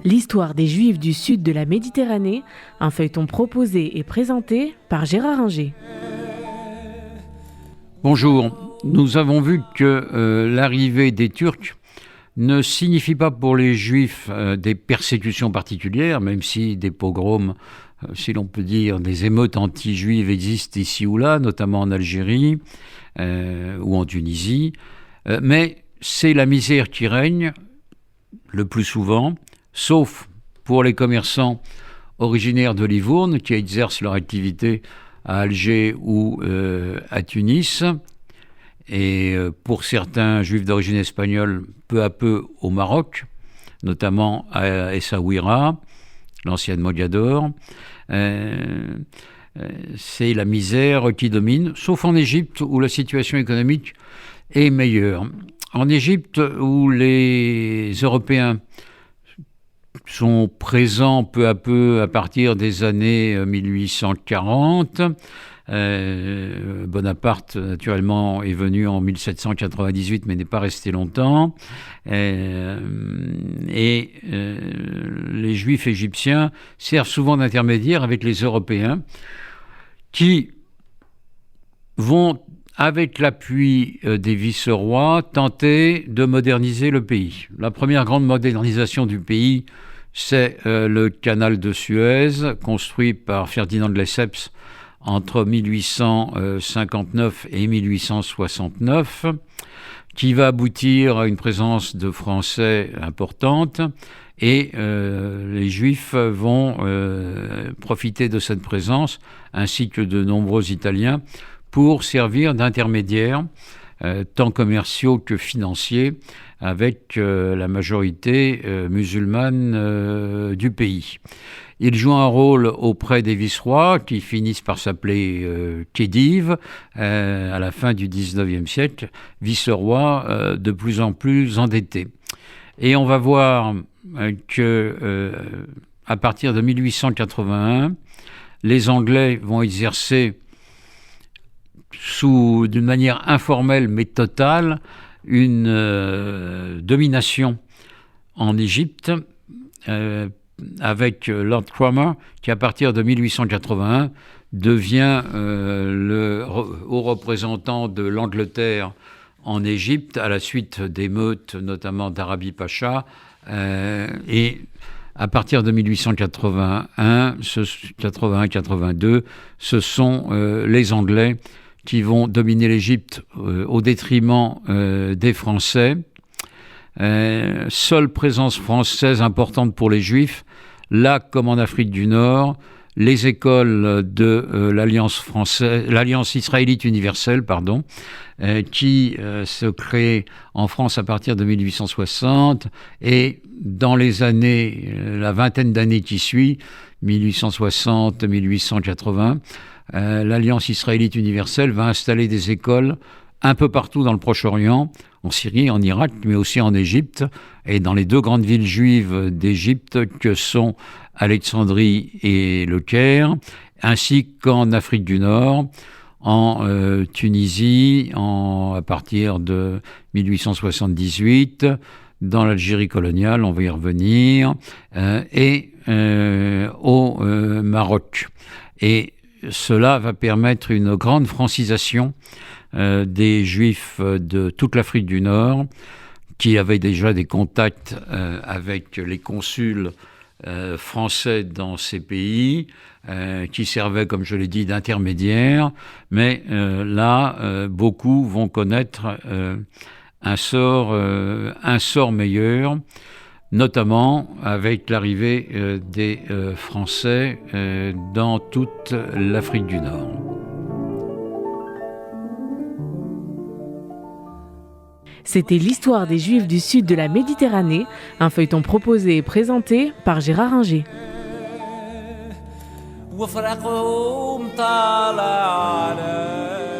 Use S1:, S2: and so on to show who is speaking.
S1: L'histoire des Juifs du sud de la Méditerranée, un feuilleton proposé et présenté par Gérard Inger.
S2: Bonjour, nous avons vu que l'arrivée des Turcs ne signifie pas pour les Juifs des persécutions particulières, même si des pogroms, si l'on peut dire, des émeutes anti-juives existent ici ou là, notamment en Algérie ou en Tunisie, mais c'est la misère qui règne le plus souvent, sauf pour les commerçants originaires de Livourne qui exercent leur activité à Alger ou à Tunis, et pour certains juifs d'origine espagnole, peu à peu au Maroc, notamment à Essaouira, l'ancienne Mogador. C'est la misère qui domine, sauf en Égypte où la situation économique est meilleure. En Égypte, où les Européens sont présents peu à peu à partir des années 1840, Bonaparte, naturellement, est venu en 1798, mais n'est pas resté longtemps. Les Juifs égyptiens servent souvent d'intermédiaires avec les Européens qui vont, avec l'appui des vice-rois, tenter de moderniser le pays. La première grande modernisation du pays, c'est le canal de Suez, construit par Ferdinand de Lesseps entre 1859 et 1869, qui va aboutir à une présence de Français importante, et les Juifs vont profiter de cette présence, ainsi que de nombreux Italiens, pour servir d'intermédiaires, tant commerciaux que financiers, avec la majorité musulmane du pays. Ils jouent un rôle auprès des vice-rois, qui finissent par s'appeler Khedives, à la fin du XIXe siècle, vice-rois de plus en plus endettés. Et on va voir que à partir de 1881, les Anglais vont exercer d'une manière informelle mais totale une domination en Égypte avec Lord Cromer, qui à partir de 1881 devient le haut représentant de l'Angleterre en Égypte à la suite d'émeutes notamment d'Arabi Pacha, et à partir de 1881, 81-82, ce sont les Anglais qui vont dominer l'Égypte au détriment des Français. Seule présence française importante pour les Juifs, là comme en Afrique du Nord, les écoles de l'Alliance israélite universelle, qui se crée en France à partir de 1860, et dans les années, la vingtaine d'années qui suit, 1860-1880, l'Alliance israélite universelle va installer des écoles un peu partout dans le Proche-Orient, en Syrie, en Irak, mais aussi en Égypte, et dans les deux grandes villes juives d'Égypte que sont Alexandrie et Le Caire, ainsi qu'en Afrique du Nord, en Tunisie, à partir de 1878, dans l'Algérie coloniale, on va y revenir, et au Maroc. Et cela va permettre une grande francisation des Juifs de toute l'Afrique du Nord, qui avaient déjà des contacts avec les consuls français dans ces pays, qui servaient, comme je l'ai dit, d'intermédiaires. Mais là, beaucoup vont connaître un sort meilleur, notamment avec l'arrivée des Français dans toute l'Afrique du Nord.
S1: C'était l'histoire des Juifs du sud de la Méditerranée, un feuilleton proposé et présenté par Gérard Inger.
S3: وفرقهم طال على